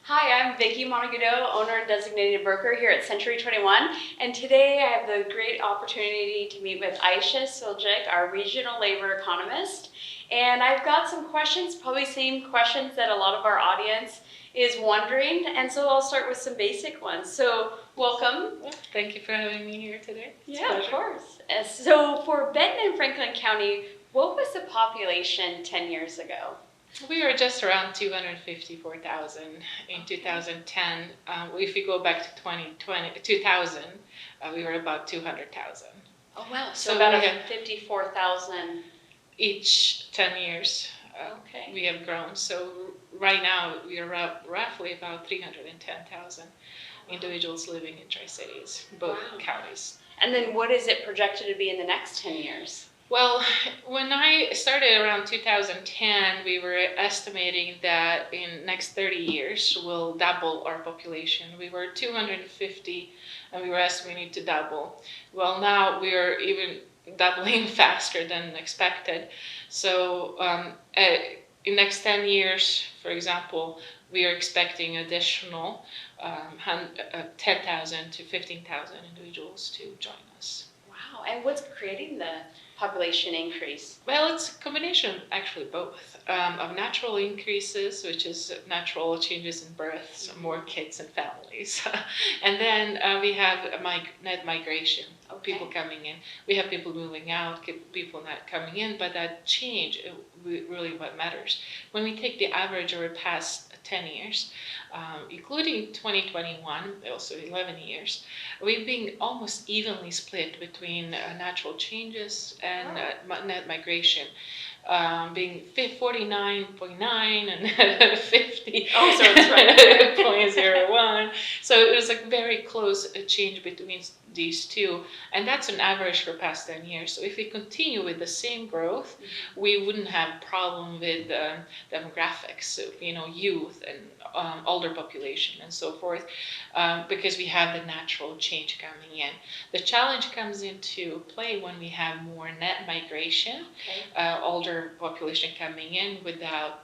Hi, I'm Vicki Montagudo, owner and designated broker here at Century 21, and today I have the great opportunity to meet with Ajsa Suljic, our regional labor economist, and I've got some questions, probably same questions that a lot of our audience is wondering, and so I'll start with some basic ones. So, welcome. Well, thank you for having me here today. Yeah, of course. So, for Benton and Franklin County, what was the population 10 years ago? We were just around 254,000 in 2010. If you go back to 2000, we were about 200,000. Oh, wow. So about 54,000 each 10 years. Okay. We have grown. So right now we are roughly about 310,000 individuals living in Tri-Cities, both counties. And then what is it projected to be in the next 10 years? Well, when I started around 2010, we were estimating that in next 30 years we'll double our population. We were 250 and we were estimating to double. Well, now we are even doubling faster than expected. So in next 10 years, for example, we are expecting additional 10,000 to 15,000 individuals to join us. Wow, and what's creating the population increase? Well, it's a combination, actually both, of natural increases, which is natural changes in births, more kids and families. And then we have net migration, people coming in. We have people moving out, people not coming in, but that change really what matters. When we take the average over the past 10 years, including 2021, also 11 years, we've been almost evenly split between natural changes and net migration, being 49.9 and 50. Oh, so it's right. 0.01. So it was a very close change between these two, and that's an average for past 10 years. So if we continue with the same growth, we wouldn't have problem with demographics, so, youth and older population and so forth, because we have the natural change coming in. The challenge comes into play when we have more net migration, older population coming in without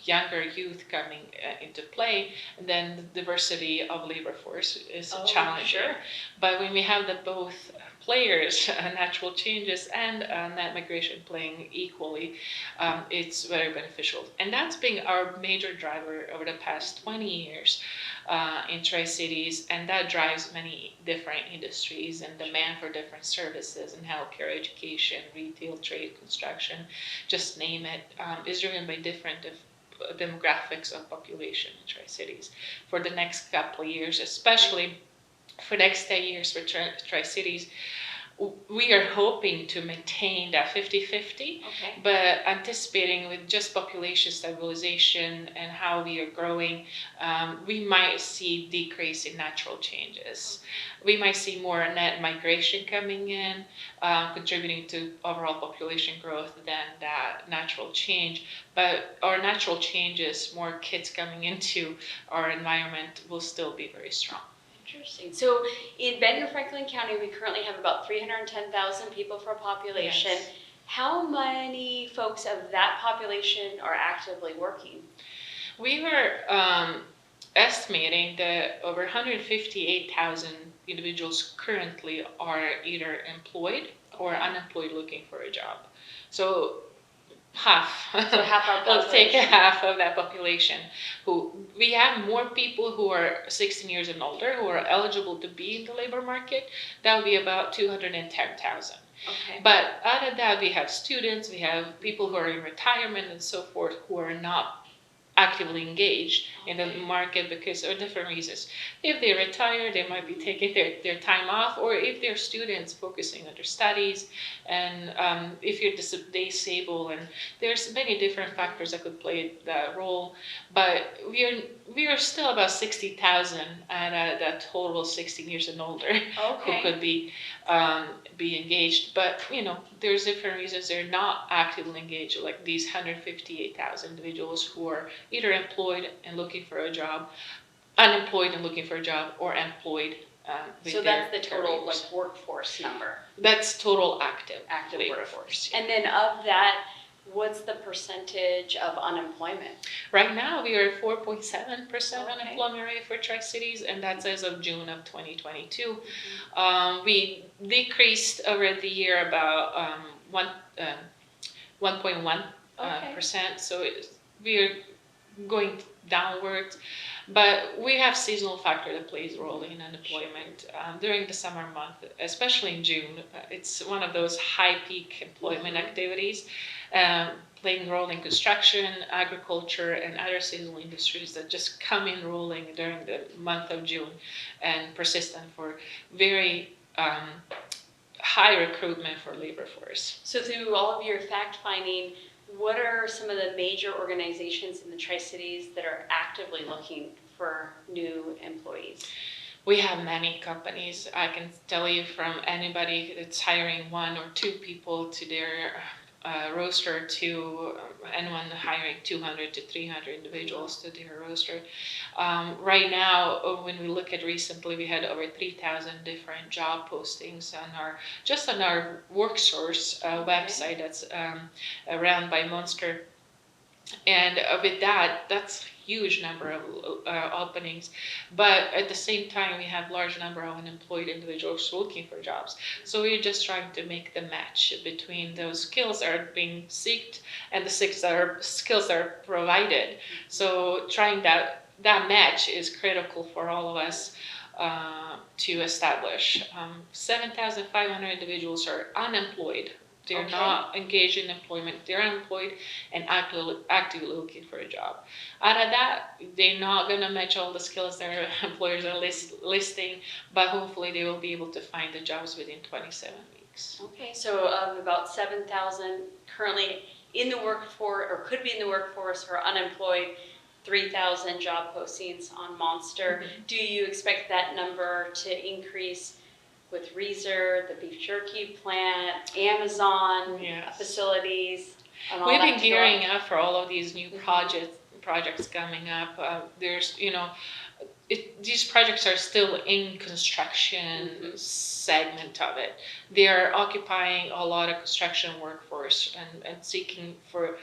younger youth coming into play, and then the diversity of labor force is a challenge. Sure. But when we have the both players, natural changes and net migration playing equally, it's very beneficial. And that's been our major driver over the past 20 years in Tri-Cities, and that drives many different industries and demand for different services in healthcare, education, retail, trade, construction, just name it, is driven by different demographics of population in Tri-Cities for the next couple of years, especially for next 10 years for Tri-Cities. We are hoping to maintain that 50-50, but anticipating with just population stabilization and how we are growing, we might see decrease in natural changes. We might see more net migration coming in, contributing to overall population growth than that natural change. But our natural changes, more kids coming into our environment, will still be very strong. Interesting. So in Benton and Franklin County, we currently have about 310,000 people for population. Yes. How many folks of that population are actively working? We were estimating that over 158,000 individuals currently are either employed or unemployed looking for a job. So half. So half our population. Let's take half of that population. We have more people who are 16 years and older who are eligible to be in the labor market. That would be about 210,000. But out of that, we have students, we have people who are in retirement and so forth who are not actively engaged in the market because of different reasons. If they retire, they might be taking their time off, or if they're students focusing on their studies, and if you're disabled, and there's many different factors that could play that role. But we are still about 60,000 at that total 16 years and older who could be engaged. But there's different reasons they're not actively engaged, like these 158,000 individuals who are either employed and looking for a job, unemployed and looking for a job, or employed. So that's the total workforce number. That's total active labor workforce. And then of that, what's the percentage of unemployment? Right now, we are 4.7% Okay. unemployment rate for Tri-Cities, and that's as of June of 2022. We decreased over the year about 1.1%, so we are going downwards. But we have seasonal factor that plays a role in unemployment during the summer month, especially in June. It's one of those high peak employment activities, playing a role in construction, agriculture, and other seasonal industries that just come in rolling during the month of June and persistent for very high recruitment for labor force. So through all of your fact finding, what are some of the major organizations in the Tri-Cities that are actively looking for new employees? We have many companies. I can tell you from anybody that's hiring 1 or 2 people to their roster to anyone hiring 200 to 300 individuals to their roster. Right now, when we look at recently, we had over 3,000 different job postings on our WorkSource website that's run by Monster. And with that's a huge number of openings, but at the same time we have large number of unemployed individuals looking for jobs. So we're just trying to make the match between those skills that are being sought and the skills that are provided. So trying that match is critical for all of us to establish. 7,500 individuals are unemployed. They're not engaged in employment. They're unemployed and actively looking for a job. Out of that, they're not going to match all the skills their employers are listing, but hopefully they will be able to find the jobs within 27 weeks. Okay, so of about 7,000 currently in the workforce or could be in the workforce or unemployed, 3,000 job postings on Monster. Do you expect that number to increase with Reezer, the beef jerky plant, Amazon facilities? We've been gearing up for all of these new projects coming up. There's, these projects are still in construction segment of it. They are occupying a lot of construction workforce and seeking for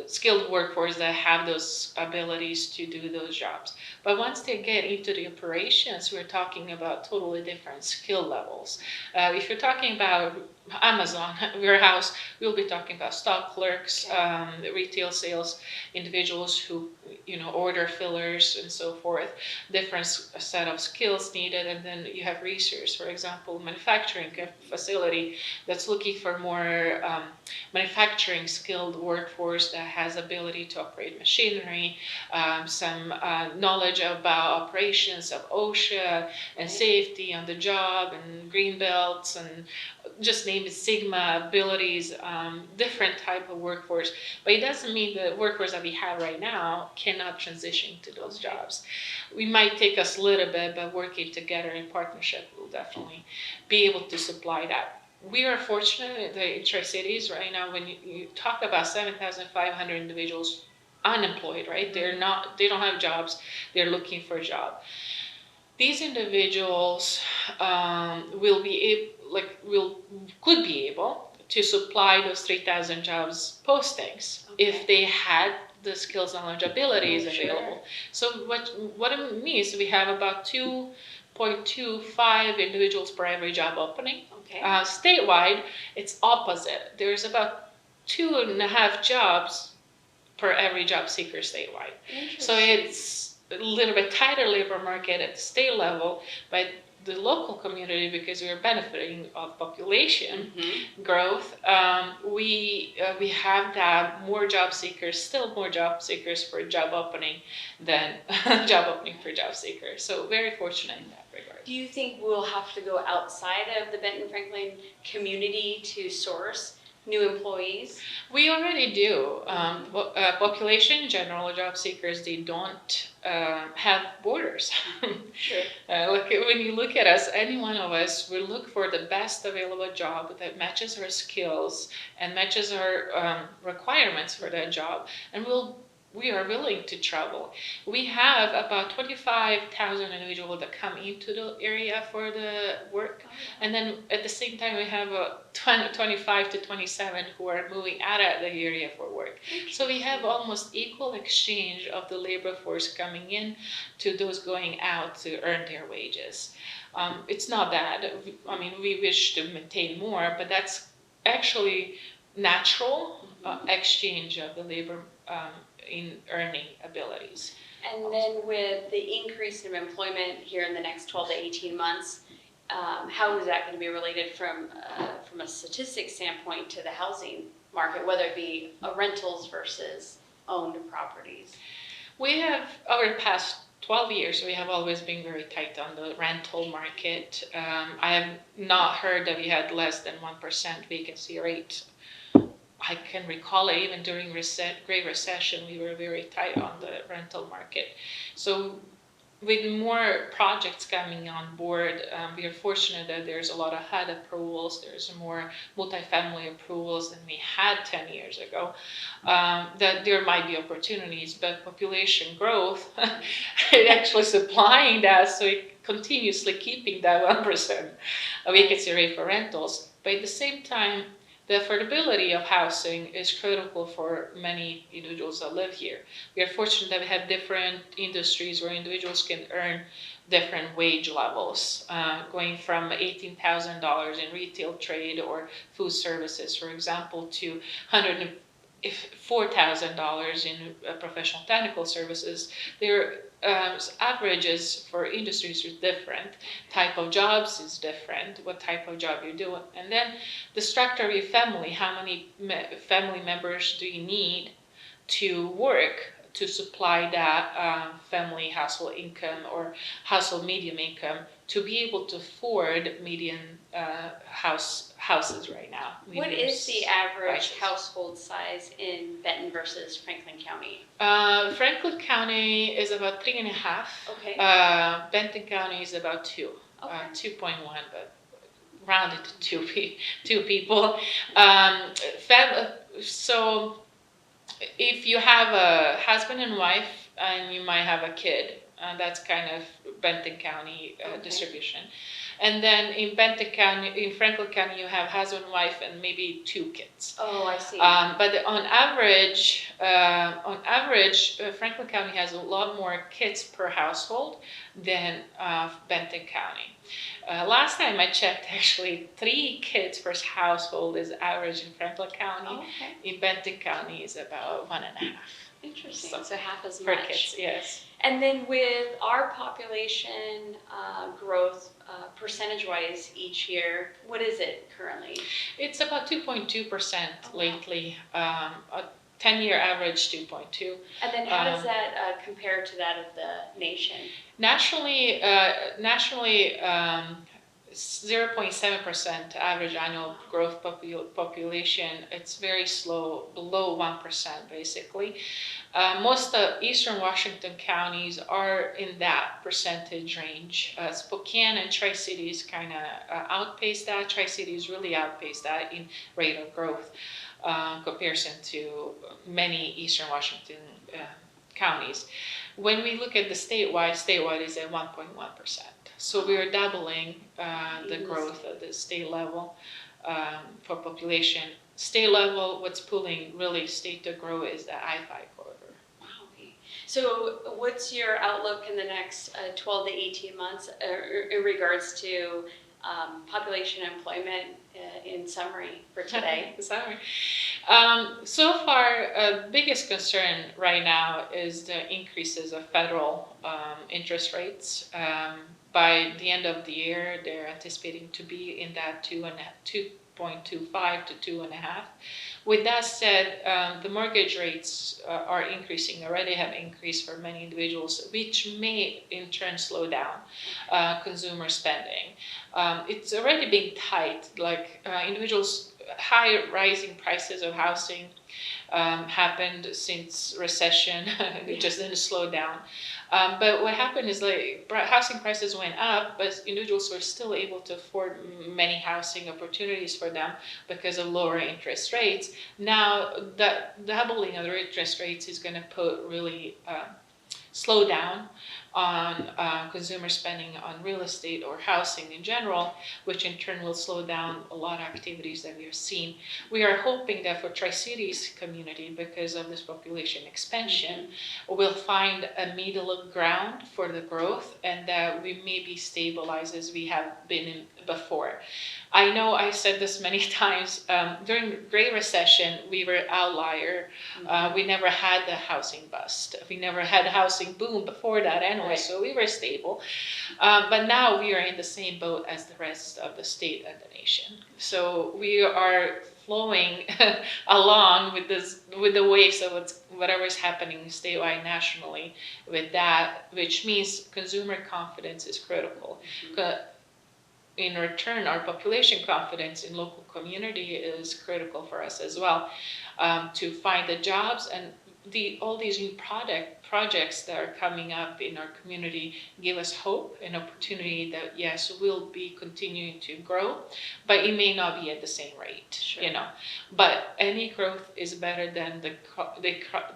skilled workforce that have those abilities to do those jobs. But once they get into the operations, we're talking about totally different skill levels. If you're talking about Amazon warehouse, we'll be talking about stock clerks, retail sales individuals who order fillers and so forth, different set of skills needed. And then you have research, for example, manufacturing facility that's looking for more manufacturing skilled workforce that has ability to operate machinery, some knowledge about operations of OSHA and safety on the job and green belts and just name it, Sigma abilities, different type of workforce. But it doesn't mean the workforce that we have right now cannot transition to those jobs. We might take us a little bit, but working together in partnership will definitely be able to supply that. We are fortunate in Tri-Cities right now. When you talk about 7,500 individuals unemployed, right? They don't have jobs. They're looking for a job. These individuals could be able to supply those 3,000 jobs postings if they had the skills, knowledge, abilities available. So what it means, we have about 2.25 individuals per every job opening. Statewide, it's opposite. There's about 2.5 jobs per every job seeker statewide. So it's a little bit tighter labor market at the state level, but the local community, because we are benefiting of population growth, we have that more job seekers for job opening than job opening for job seekers. So very fortunate in that regard. Do you think we'll have to go outside of the Benton Franklin community to source new employees? We already do. Population, general job seekers, they don't have borders. When you look at us, any one of us will look for the best available job that matches our skills and matches our requirements for that job, and we'll we are willing to travel. We have about 25,000 individuals that come into the area for the work, and then at the same time we have 25 to 27 who are moving out of the area for work. So we have almost equal exchange of the labor force coming in to those going out to earn their wages. It's not bad. I mean, we wish to maintain more, but that's actually natural exchange of the labor in earning abilities. And then with the increase in employment here in the next 12 to 18 months, how is that going to be related from a statistics standpoint to the housing market, whether it be rentals versus owned properties? We have, over the past 12 years, we have always been very tight on the rental market. I have not heard that we had less than 1% vacancy rate. I can recall it even during Great Recession, we were very tight on the rental market. So with more projects coming on board, we are fortunate that there's a lot of HUD approvals, there's more multifamily approvals than we had 10 years ago, that there might be opportunities, but population growth is actually supplying that, so it continuously keeping that 1% vacancy rate for rentals. But at the same time, the affordability of housing is critical for many individuals that live here. We are fortunate that we have different industries where individuals can earn different wage levels, going from $18,000 in retail trade or food services, for example, to $4,000 in professional technical services. Their averages for industries are different. Type of jobs is different, what type of job you're doing. And then the structure of your family, how many family members do you need to work to supply that family household income or household medium income to be able to afford median houses right now. What is the average household size in Benton versus Franklin County? Franklin County is about 3.5. Okay. Benton County is about 2, okay. 2.1, but rounded to 2 people. So if you have a husband and wife and you might have a kid, that's kind of Benton County distribution. And then in Benton County, in Franklin County, you have husband, wife, and maybe 2 kids. Oh, I see. But on average, Franklin County has a lot more kids per household than Benton County. Last time I checked, actually, 3 kids per household is average in Franklin County. Oh, okay. In Benton County is about 1.5. Interesting. So half as per much. kids, yes. And then with our population growth percentage-wise each year, what is it currently? It's about 2.2% lately. A 10-year average 2.2. And then how does that compare to that of the nation? Nationally, 0.7% average annual growth population. It's very slow, below 1% basically. Most of Eastern Washington counties are in that percentage range. Spokane and Tri-Cities kind of outpace that. Tri-Cities really outpace that in rate of growth comparison to many Eastern Washington counties. When we look at the statewide is at 1.1%. So we are doubling the growth at the state level for population. State level, what's pulling really state to grow is the I-5 corridor. Wow. So what's your outlook in the next 12 to 18 months in regards to population employment in summary for today? So far, biggest concern right now is the increases of federal interest rates. By the end of the year, they're anticipating to be in that 2.25 to 2.5. With that said, the mortgage rates are increasing, already have increased for many individuals, which may in turn slow down consumer spending. It's already been tight, like individuals, high rising prices of housing happened since recession. It just didn't slow down. But what happened is like housing prices went up, but individuals were still able to afford many housing opportunities for them because of lower interest rates. Now the doubling of the interest rates is going to put really slow down on consumer spending on real estate or housing in general, which in turn will slow down a lot of activities that we have seen. We are hoping that for Tri-Cities community, because of this population expansion, we'll find a middle ground for the growth and that we maybe stabilize as we have been in before. I know I said this many times, during the Great Recession, we were outlier. We never had the housing bust. We never had a housing boom before that anyway, so we were stable. But now we are in the same boat as the rest of the state and the nation. So we are flowing along with the waves of whatever is happening statewide, nationally, with that, which means consumer confidence is critical. In return, our population confidence in local community is critical for us as well, to find the jobs and all these new projects that are coming up in our community give us hope and opportunity that yes, we'll be continuing to grow, but it may not be at the same rate, Sure. you know. But any growth is better than the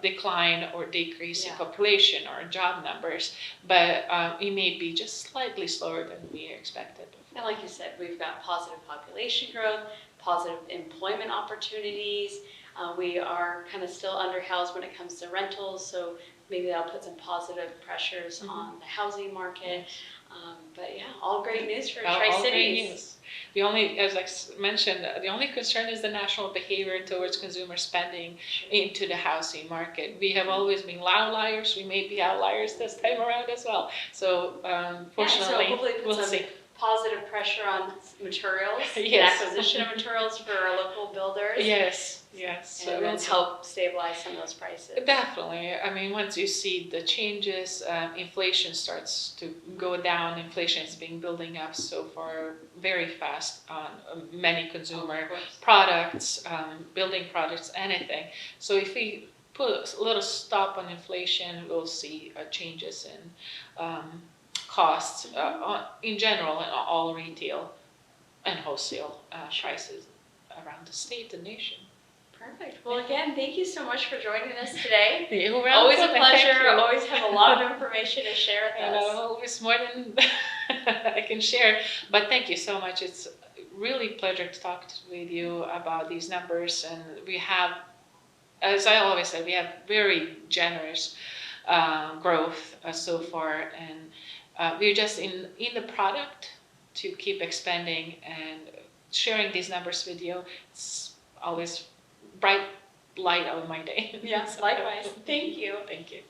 decline or decrease in population or job numbers, but it may be just slightly slower than we expected. And like you said, we've got positive population growth, positive employment opportunities. We are kind of still underhoused when it comes to rentals, so maybe that'll put some positive pressures on the housing market. But yeah, all great news for Tri-Cities. The only, as I mentioned, the only concern is the national behavior towards consumer spending into the housing market. We have always been outliers. We may be outliers this time around as well. So fortunately, so hopefully we'll see. Positive pressure on materials, Yes. and acquisition of materials for our local builders. Yes. And then help stabilize some of those prices. Definitely. I mean, once you see the changes, inflation starts to go down. Inflation has been building up so far very fast on many consumer products, building products, anything. So if we put a little stop on inflation, we'll see changes in costs in general in all retail and wholesale prices around the state and nation. Perfect. Well, again, thank you so much for joining us today. You're welcome. Always a pleasure. Always have a lot of information to share with us. Always more than I can share. But thank you so much. It's really a pleasure to talk with you about these numbers. And we have, as I always say, we have very generous growth so far. And we're just in the product to keep expanding and sharing these numbers with you. It's always bright light of my day. Yes, likewise. Thank you. Thank you.